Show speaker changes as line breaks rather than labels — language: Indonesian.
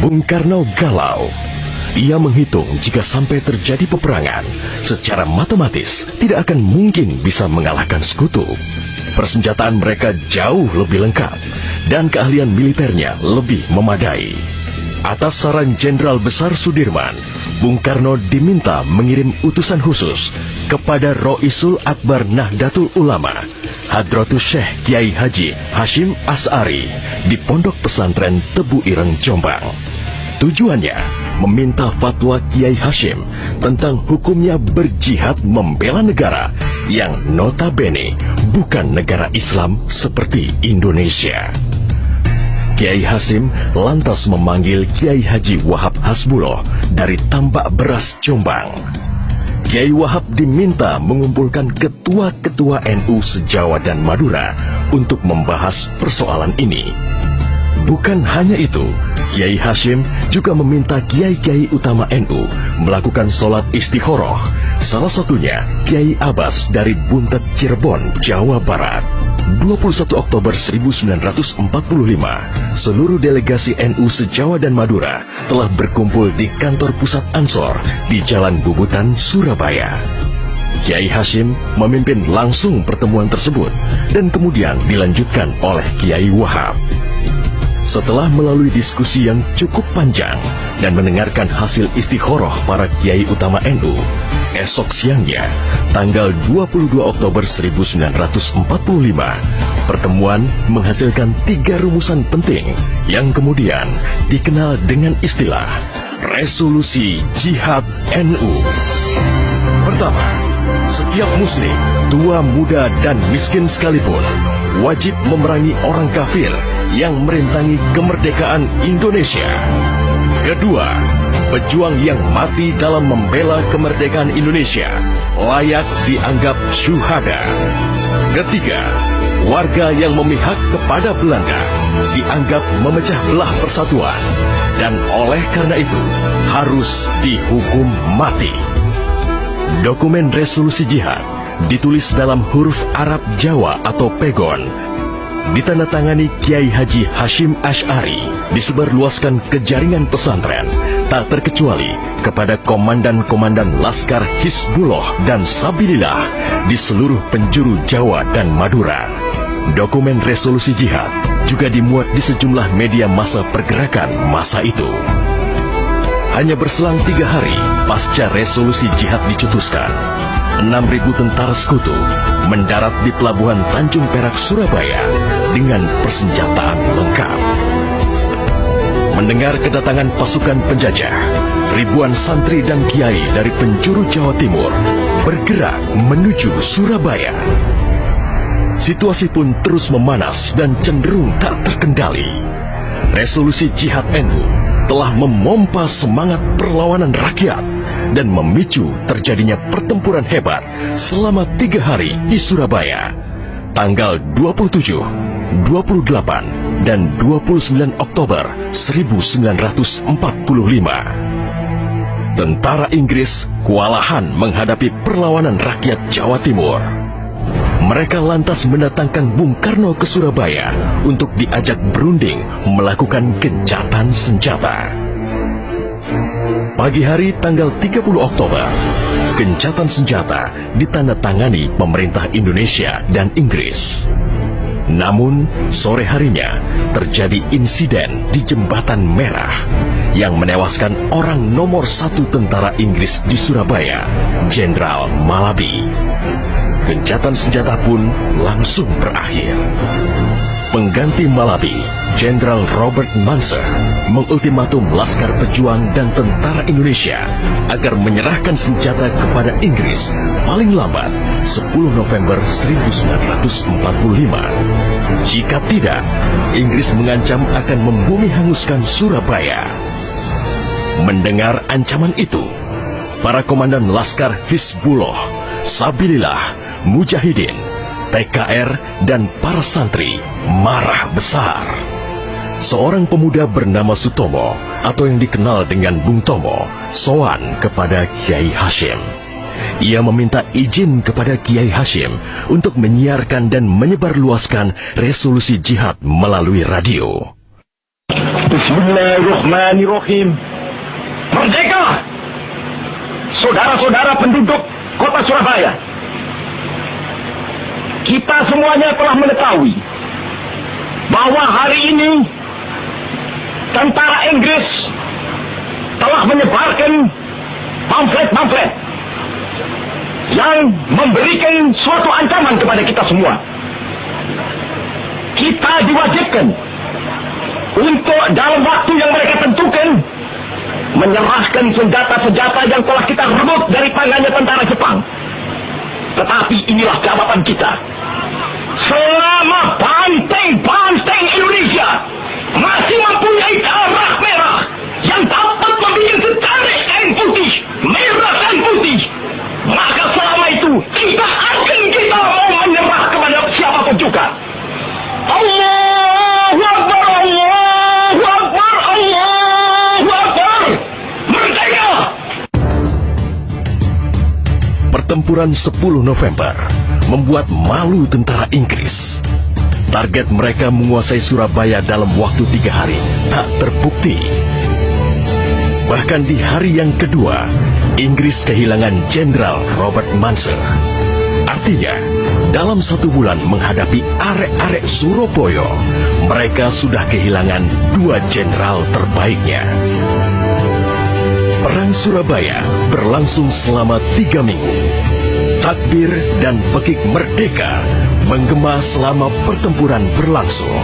Bung Karno galau. Ia menghitung jika sampai terjadi peperangan, secara matematis tidak akan mungkin bisa mengalahkan sekutu. Persenjataan mereka jauh lebih lengkap dan keahlian militernya lebih memadai. Atas saran Jenderal Besar Sudirman, Bung Karno diminta mengirim utusan khusus kepada Roisul Akbar Nahdlatul Ulama, Hadratus Syekh Kiai Haji Hashim Asy'ari di Pondok Pesantren Tebu Ireng, Jombang. Tujuannya meminta fatwa Kiai Hashim tentang hukumnya berjihad membela negara yang notabene bukan negara Islam seperti Indonesia. Kiai Hashim lantas memanggil Kiai Haji Wahab Hasbuloh dari Tambak Beras, Jombang. Kiai Wahab diminta mengumpulkan ketua-ketua NU se-Jawa dan Madura untuk membahas persoalan ini. Bukan hanya itu, Kiai Hashim juga meminta kiai-kiai utama NU melakukan sholat istikharah, salah satunya Kiai Abbas dari Buntet, Cirebon, Jawa Barat. 21 Oktober 1945, seluruh delegasi NU se-Jawa dan Madura telah berkumpul di kantor pusat Ansor di Jalan Bubutan, Surabaya. Kiai Hashim memimpin langsung pertemuan tersebut dan kemudian dilanjutkan oleh Kiai Wahab. Setelah melalui diskusi yang cukup panjang dan mendengarkan hasil istikharah para kiai utama NU, esok siangnya, tanggal 22 Oktober 1945, pertemuan menghasilkan 3 rumusan penting yang kemudian dikenal dengan istilah Resolusi Jihad NU. Pertama, setiap muslim, tua, muda, dan miskin sekalipun, wajib memerangi orang kafir yang merintangi kemerdekaan Indonesia. Kedua, pejuang yang mati dalam membela kemerdekaan Indonesia layak dianggap syuhada. Ketiga, warga yang memihak kepada Belanda dianggap memecah belah persatuan dan oleh karena itu harus dihukum mati. Dokumen resolusi jihad ditulis dalam huruf Arab Jawa atau pegon, ditandatangani Kiai Haji Hashim Asy'ari, disebarluaskan ke jaringan pesantren, tak terkecuali kepada komandan-komandan Laskar Hizbullah dan Sabilillah di seluruh penjuru Jawa dan Madura. Dokumen resolusi jihad juga dimuat di sejumlah media massa pergerakan masa itu. Hanya berselang 3 hari pasca resolusi jihad dicetuskan, 6.000 tentara sekutu mendarat di Pelabuhan Tanjung Perak, Surabaya dengan persenjataan lengkap. Mendengar kedatangan pasukan penjajah, ribuan santri dan kiai dari penjuru Jawa Timur bergerak menuju Surabaya. Situasi pun terus memanas dan cenderung tak terkendali. Resolusi Jihad NU telah memompa semangat perlawanan rakyat dan memicu terjadinya pertempuran hebat selama 3 hari di Surabaya, tanggal 27, 28, dan 29 Oktober 1945. Tentara Inggris kewalahan menghadapi perlawanan rakyat Jawa Timur. Mereka lantas mendatangkan Bung Karno ke Surabaya untuk diajak berunding melakukan gencatan senjata. Pagi hari tanggal 30 Oktober, gencatan senjata ditandatangani pemerintah Indonesia dan Inggris. Namun, sore harinya terjadi insiden di Jembatan Merah yang menewaskan orang nomor 1 tentara Inggris di Surabaya, Jenderal Malabi. Gencatan senjata pun langsung berakhir. Pengganti Malabi, Jenderal Robert Munser, mengultimatum Laskar Pejuang dan tentara Indonesia agar menyerahkan senjata kepada Inggris paling lambat 10 November 1945. Jika tidak, Inggris mengancam akan membumi hanguskan Surabaya. Mendengar ancaman itu, para komandan Laskar Hizbullah, Sabilillah, Mujahidin, TKR, dan para santri marah besar. Seorang pemuda bernama Sutomo atau yang dikenal dengan Bung Tomo sowan kepada Kiai Hashim. Ia meminta izin kepada Kiai Hashim untuk menyiarkan dan menyebarluaskan resolusi jihad melalui radio.
Bismillahirrahmanirrahim. Merdeka! Saudara-saudara penduduk kota Surabaya, kita semuanya telah mengetahui bahwa hari ini tentara Inggris telah menyebarkan pamflet-pamflet yang memberikan suatu ancaman kepada kita semua. Kita diwajibkan untuk dalam waktu yang mereka tentukan menyerahkan senjata-senjata yang telah kita rebut dari tangannya tentara Jepang. Tetapi inilah jawaban kita. Selama banteng-banteng Indonesia masih mempunyai darah merah yang dapat membuat setarik kain putih, merah dan putih, maka selama itu kita mau menyerah kepada siapapun juga. Allahu Akbar, Allahu Akbar, Allahu Akbar. Merdeka!
Pertempuran 10 November membuat malu tentara Inggris. Target mereka menguasai Surabaya dalam waktu 3 hari tak terbukti. Bahkan di hari yang kedua, Inggris kehilangan Jenderal Robert Munser. Artinya, dalam 1 bulan menghadapi arek-arek Surabaya, mereka sudah kehilangan 2 jenderal terbaiknya. Perang Surabaya berlangsung selama 3 minggu. Takbir dan pekik merdeka menggema selama pertempuran berlangsung.